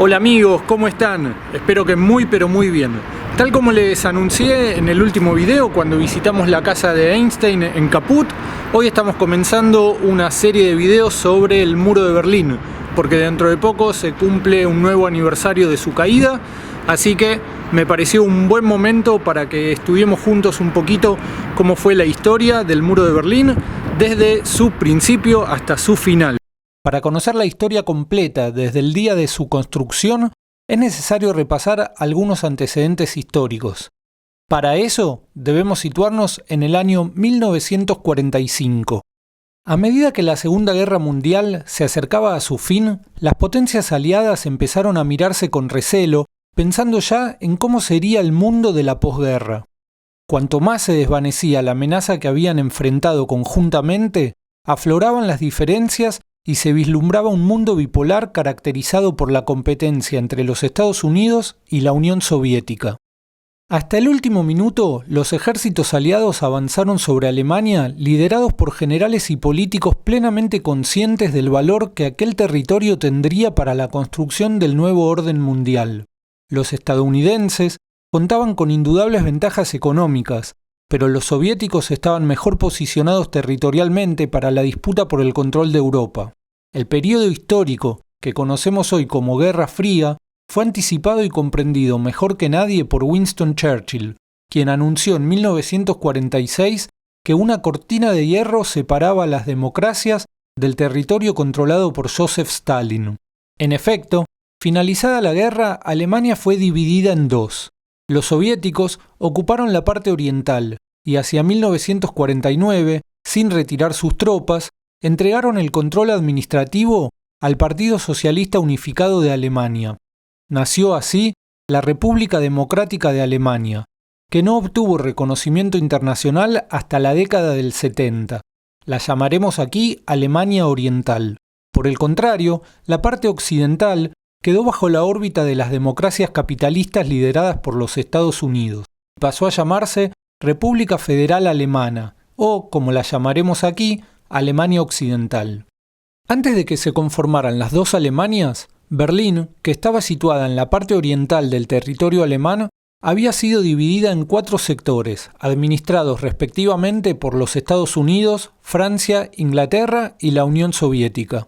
Hola amigos, ¿cómo están? Espero que muy pero muy bien. Tal como les anuncié en el último video cuando visitamos la casa de Einstein en Caput, hoy estamos comenzando una serie de videos sobre el muro de Berlín, porque dentro de poco se cumple un nuevo aniversario de su caída, así que me pareció un buen momento para que estudiemos juntos un poquito cómo fue la historia del muro de Berlín desde su principio hasta su final. Para conocer la historia completa desde el día de su construcción, es necesario repasar algunos antecedentes históricos. Para eso, debemos situarnos en el año 1945. A medida que la Segunda Guerra Mundial se acercaba a su fin, las potencias aliadas empezaron a mirarse con recelo, pensando ya en cómo sería el mundo de la posguerra. Cuanto más se desvanecía la amenaza que habían enfrentado conjuntamente, afloraban las diferencias y se vislumbraba un mundo bipolar caracterizado por la competencia entre los Estados Unidos y la Unión Soviética. Hasta el último minuto, los ejércitos aliados avanzaron sobre Alemania liderados por generales y políticos plenamente conscientes del valor que aquel territorio tendría para la construcción del nuevo orden mundial. Los estadounidenses contaban con indudables ventajas económicas, pero los soviéticos estaban mejor posicionados territorialmente para la disputa por el control de Europa. El período histórico, que conocemos hoy como Guerra Fría, fue anticipado y comprendido mejor que nadie por Winston Churchill, quien anunció en 1946 que una cortina de hierro separaba a las democracias del territorio controlado por Joseph Stalin. En efecto, finalizada la guerra, Alemania fue dividida en dos. Los soviéticos ocuparon la parte oriental y hacia 1949, sin retirar sus tropas, entregaron el control administrativo al Partido Socialista Unificado de Alemania. Nació así la República Democrática de Alemania, que no obtuvo reconocimiento internacional hasta la década del 70. La llamaremos aquí Alemania Oriental. Por el contrario, la parte occidental quedó bajo la órbita de las democracias capitalistas lideradas por los Estados Unidos. Pasó a llamarse República Federal Alemana, o, como la llamaremos aquí, Alemania Occidental. Antes de que se conformaran las dos Alemanias, Berlín, que estaba situada en la parte oriental del territorio alemán, había sido dividida en 4 sectores, administrados respectivamente por los Estados Unidos, Francia, Inglaterra y la Unión Soviética.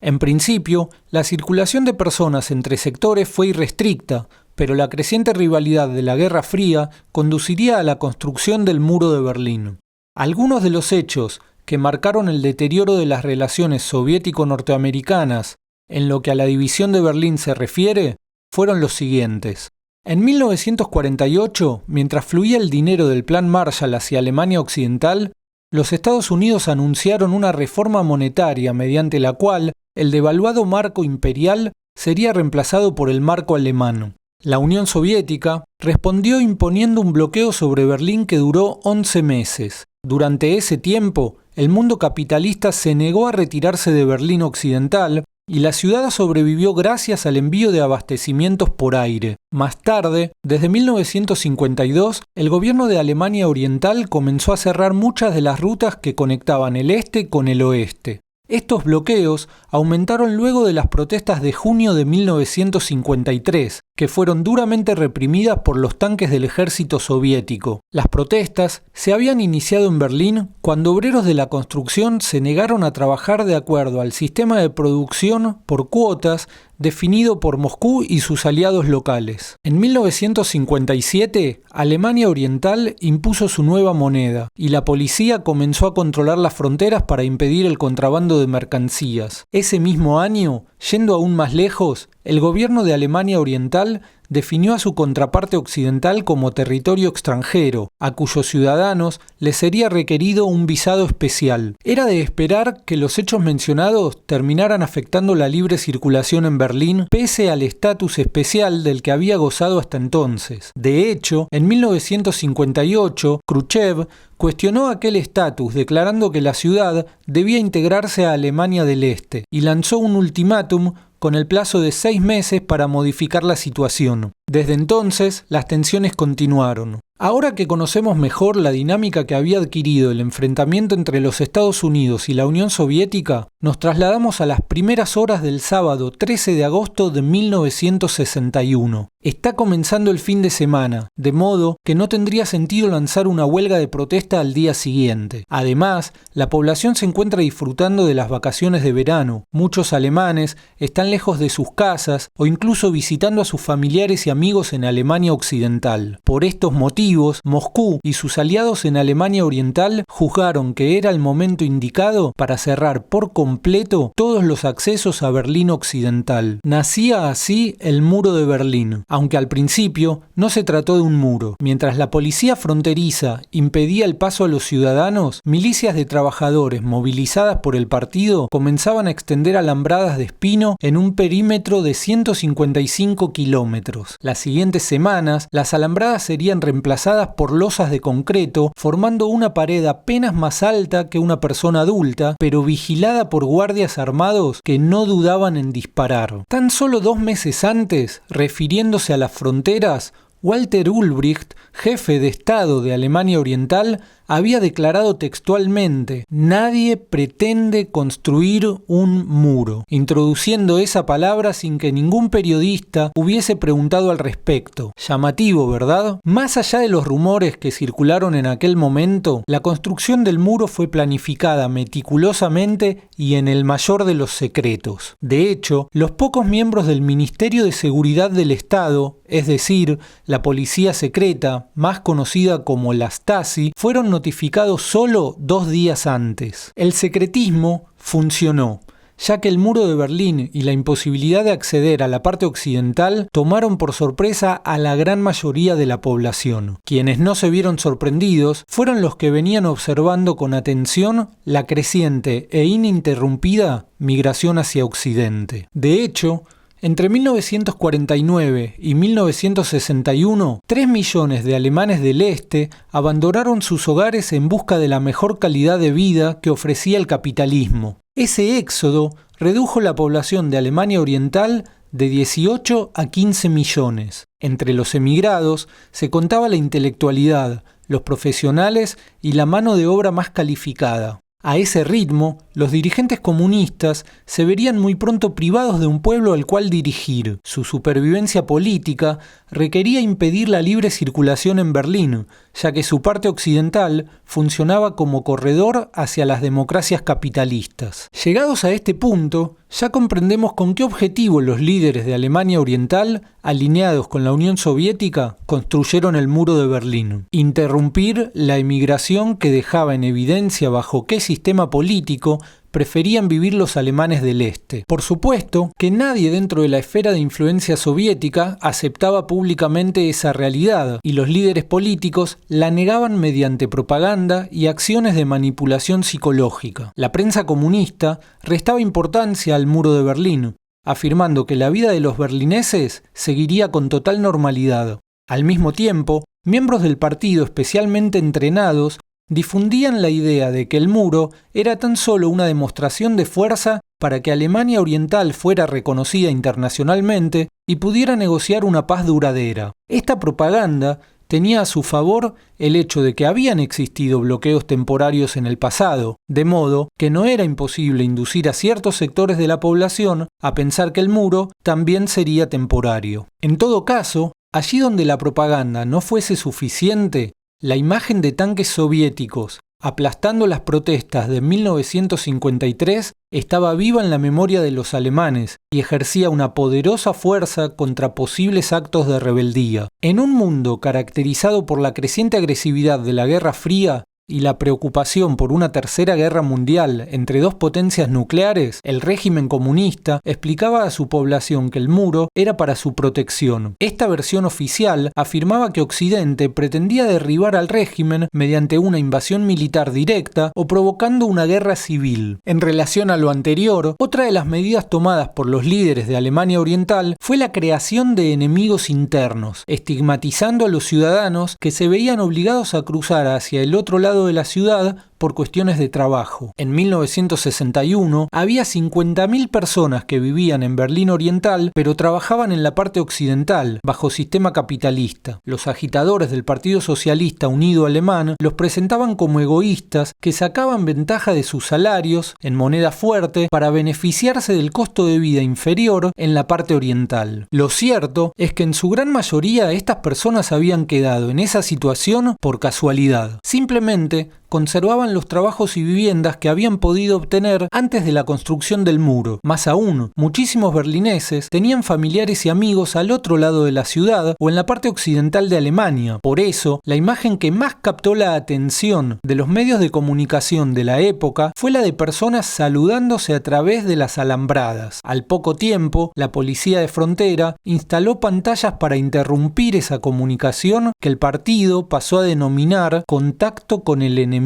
En principio, la circulación de personas entre sectores fue irrestricta, pero la creciente rivalidad de la Guerra Fría conduciría a la construcción del Muro de Berlín. Algunos de los hechos que marcaron el deterioro de las relaciones soviético-norteamericanas en lo que a la división de Berlín se refiere fueron los siguientes. En 1948, mientras fluía el dinero del Plan Marshall hacia Alemania Occidental, los Estados Unidos anunciaron una reforma monetaria mediante la cual el devaluado marco imperial sería reemplazado por el marco alemán. La Unión Soviética respondió imponiendo un bloqueo sobre Berlín que duró 11 meses. Durante ese tiempo, el mundo capitalista se negó a retirarse de Berlín Occidental y la ciudad sobrevivió gracias al envío de abastecimientos por aire. Más tarde, desde 1952, el gobierno de Alemania Oriental comenzó a cerrar muchas de las rutas que conectaban el este con el oeste. Estos bloqueos aumentaron luego de las protestas de junio de 1953, que fueron duramente reprimidas por los tanques del ejército soviético. Las protestas se habían iniciado en Berlín cuando obreros de la construcción se negaron a trabajar de acuerdo al sistema de producción por cuotas definido por Moscú y sus aliados locales. En 1957, Alemania Oriental impuso su nueva moneda y la policía comenzó a controlar las fronteras para impedir el contrabando de mercancías. Ese mismo año, yendo aún más lejos, el gobierno de Alemania Oriental definió a su contraparte occidental como territorio extranjero, a cuyos ciudadanos les sería requerido un visado especial. Era de esperar que los hechos mencionados terminaran afectando la libre circulación en Berlín, pese al estatus especial del que había gozado hasta entonces. De hecho, en 1958, Khrushchev cuestionó aquel estatus, declarando que la ciudad debía integrarse a Alemania del Este, y lanzó un ultimátum con el plazo de 6 meses para modificar la situación. Desde entonces, las tensiones continuaron. Ahora que conocemos mejor la dinámica que había adquirido el enfrentamiento entre los Estados Unidos y la Unión Soviética, nos trasladamos a las primeras horas del sábado 13 de agosto de 1961. Está comenzando el fin de semana, de modo que no tendría sentido lanzar una huelga de protesta al día siguiente. Además, la población se encuentra disfrutando de las vacaciones de verano. Muchos alemanes están lejos de sus casas o incluso visitando a sus familiares y amigos en Alemania Occidental. Por estos motivos, Moscú y sus aliados en Alemania Oriental juzgaron que era el momento indicado para cerrar por completo todos los accesos a Berlín Occidental. Nacía así el Muro de Berlín, aunque al principio no se trató de un muro. Mientras la policía fronteriza impedía el paso a los ciudadanos, milicias de trabajadores movilizadas por el partido comenzaban a extender alambradas de espino en un perímetro de 155 kilómetros. Las siguientes semanas, las alambradas serían reemplazadas por losas de concreto, formando una pared apenas más alta que una persona adulta, pero vigilada por guardias armados que no dudaban en disparar. Tan solo 2 meses antes, refiriéndose a las fronteras, Walter Ulbricht, jefe de Estado de Alemania Oriental, había declarado textualmente: nadie pretende construir un muro, introduciendo esa palabra sin que ningún periodista hubiese preguntado al respecto. Llamativo, ¿verdad? Más allá de los rumores que circularon en aquel momento, la construcción del muro fue planificada meticulosamente y en el mayor de los secretos. De hecho, los pocos miembros del Ministerio de Seguridad del Estado, es decir, la policía secreta, más conocida como la Stasi, fueron notificados solo 2 días antes. El secretismo funcionó, ya que el muro de Berlín y la imposibilidad de acceder a la parte occidental tomaron por sorpresa a la gran mayoría de la población. Quienes no se vieron sorprendidos fueron los que venían observando con atención la creciente e ininterrumpida migración hacia Occidente. De hecho, entre 1949 y 1961, 3 millones de alemanes del este abandonaron sus hogares en busca de la mejor calidad de vida que ofrecía el capitalismo. Ese éxodo redujo la población de Alemania Oriental de 18 a 15 millones. Entre los emigrados se contaba la intelectualidad, los profesionales y la mano de obra más calificada. A ese ritmo, los dirigentes comunistas se verían muy pronto privados de un pueblo al cual dirigir. Su supervivencia política requería impedir la libre circulación en Berlín, ya que su parte occidental funcionaba como corredor hacia las democracias capitalistas. Llegados a este punto, ya comprendemos con qué objetivo los líderes de Alemania Oriental, alineados con la Unión Soviética, construyeron el Muro de Berlín. Interrumpir la emigración que dejaba en evidencia bajo qué sistema político preferían vivir los alemanes del este. Por supuesto que nadie dentro de la esfera de influencia soviética aceptaba públicamente esa realidad, y los líderes políticos la negaban mediante propaganda y acciones de manipulación psicológica. La prensa comunista restaba importancia al Muro de Berlín, afirmando que la vida de los berlineses seguiría con total normalidad. Al mismo tiempo, miembros del partido especialmente entrenados difundían la idea de que el muro era tan solo una demostración de fuerza para que Alemania Oriental fuera reconocida internacionalmente y pudiera negociar una paz duradera. Esta propaganda tenía a su favor el hecho de que habían existido bloqueos temporarios en el pasado, de modo que no era imposible inducir a ciertos sectores de la población a pensar que el muro también sería temporario. En todo caso, allí donde la propaganda no fuese suficiente, la imagen de tanques soviéticos aplastando las protestas de 1953 estaba viva en la memoria de los alemanes y ejercía una poderosa fuerza contra posibles actos de rebeldía. En un mundo caracterizado por la creciente agresividad de la Guerra Fría y la preocupación por una tercera guerra mundial entre 2 potencias nucleares, el régimen comunista explicaba a su población que el muro era para su protección. Esta versión oficial afirmaba que Occidente pretendía derribar al régimen mediante una invasión militar directa o provocando una guerra civil. En relación a lo anterior, otra de las medidas tomadas por los líderes de Alemania Oriental fue la creación de enemigos internos, estigmatizando a los ciudadanos que se veían obligados a cruzar hacia el otro lado de la ciudad por cuestiones de trabajo. En 1961 había 50.000 personas que vivían en Berlín Oriental, pero trabajaban en la parte occidental, bajo sistema capitalista. Los agitadores del Partido Socialista Unido Alemán los presentaban como egoístas que sacaban ventaja de sus salarios en moneda fuerte para beneficiarse del costo de vida inferior en la parte oriental. Lo cierto es que en su gran mayoría estas personas habían quedado en esa situación por casualidad. Simplemente conservaban los trabajos y viviendas que habían podido obtener antes de la construcción del muro. Más aún, muchísimos berlineses tenían familiares y amigos al otro lado de la ciudad o en la parte occidental de Alemania. Por eso, la imagen que más captó la atención de los medios de comunicación de la época fue la de personas saludándose a través de las alambradas. Al poco tiempo, la policía de frontera instaló pantallas para interrumpir esa comunicación que el partido pasó a denominar contacto con el enemigo.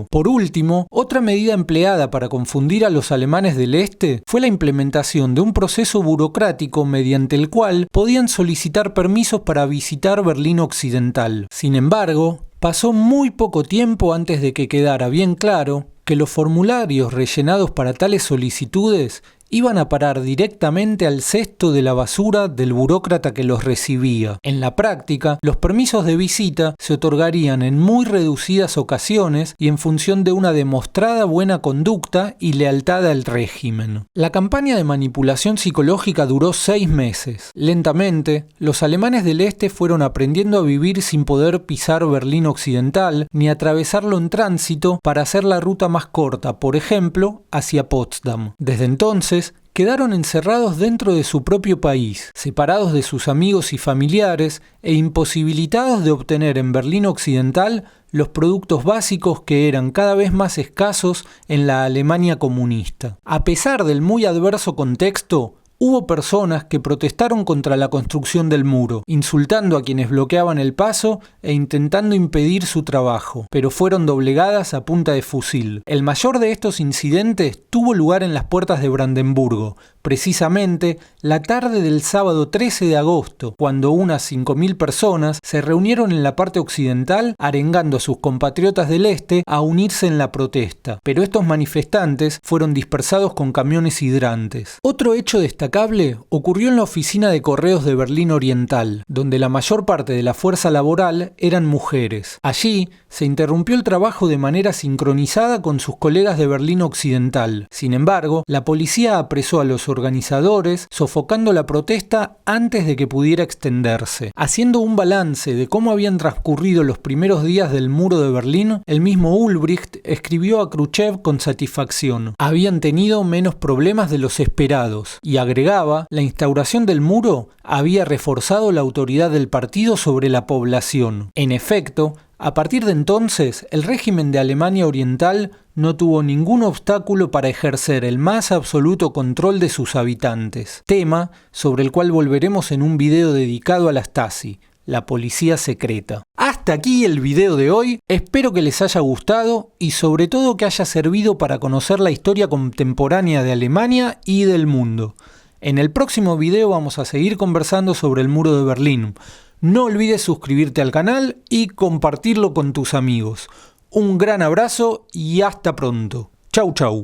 Por último, otra medida empleada para confundir a los alemanes del este fue la implementación de un proceso burocrático mediante el cual podían solicitar permisos para visitar Berlín Occidental. Sin embargo, pasó muy poco tiempo antes de que quedara bien claro que los formularios rellenados para tales solicitudes iban a parar directamente al cesto de la basura del burócrata que los recibía. En la práctica, los permisos de visita se otorgarían en muy reducidas ocasiones y en función de una demostrada buena conducta y lealtad al régimen. La campaña de manipulación psicológica duró 6 meses. Lentamente, los alemanes del este fueron aprendiendo a vivir sin poder pisar Berlín Occidental ni atravesarlo en tránsito para hacer la ruta más corta, por ejemplo, hacia Potsdam. Desde entonces, quedaron encerrados dentro de su propio país, separados de sus amigos y familiares e imposibilitados de obtener en Berlín Occidental los productos básicos que eran cada vez más escasos en la Alemania comunista. A pesar del muy adverso contexto, hubo personas que protestaron contra la construcción del muro, insultando a quienes bloqueaban el paso e intentando impedir su trabajo, pero fueron doblegadas a punta de fusil. El mayor de estos incidentes tuvo lugar en las puertas de Brandenburgo, precisamente la tarde del sábado 13 de agosto, cuando unas 5.000 personas se reunieron en la parte occidental arengando a sus compatriotas del este a unirse en la protesta, pero estos manifestantes fueron dispersados con camiones hidrantes. Otro hecho destacable ocurrió en la oficina de correos de Berlín Oriental, donde la mayor parte de la fuerza laboral eran mujeres. Allí se interrumpió el trabajo de manera sincronizada con sus colegas de Berlín Occidental. Sin embargo, la policía apresó a los organizadores, sofocando la protesta antes de que pudiera extenderse. Haciendo un balance de cómo habían transcurrido los primeros días del muro de Berlín, el mismo Ulbricht escribió a Khrushchev con satisfacción. Habían tenido menos problemas de los esperados, y agregaba, la instauración del muro había reforzado la autoridad del partido sobre la población. En efecto, a partir de entonces, el régimen de Alemania Oriental no tuvo ningún obstáculo para ejercer el más absoluto control de sus habitantes, tema sobre el cual volveremos en un video dedicado a la Stasi, la policía secreta. Hasta aquí el video de hoy, espero que les haya gustado y sobre todo que haya servido para conocer la historia contemporánea de Alemania y del mundo. En el próximo video vamos a seguir conversando sobre el muro de Berlín. No olvides suscribirte al canal y compartirlo con tus amigos. Un gran abrazo y hasta pronto. Chau chau.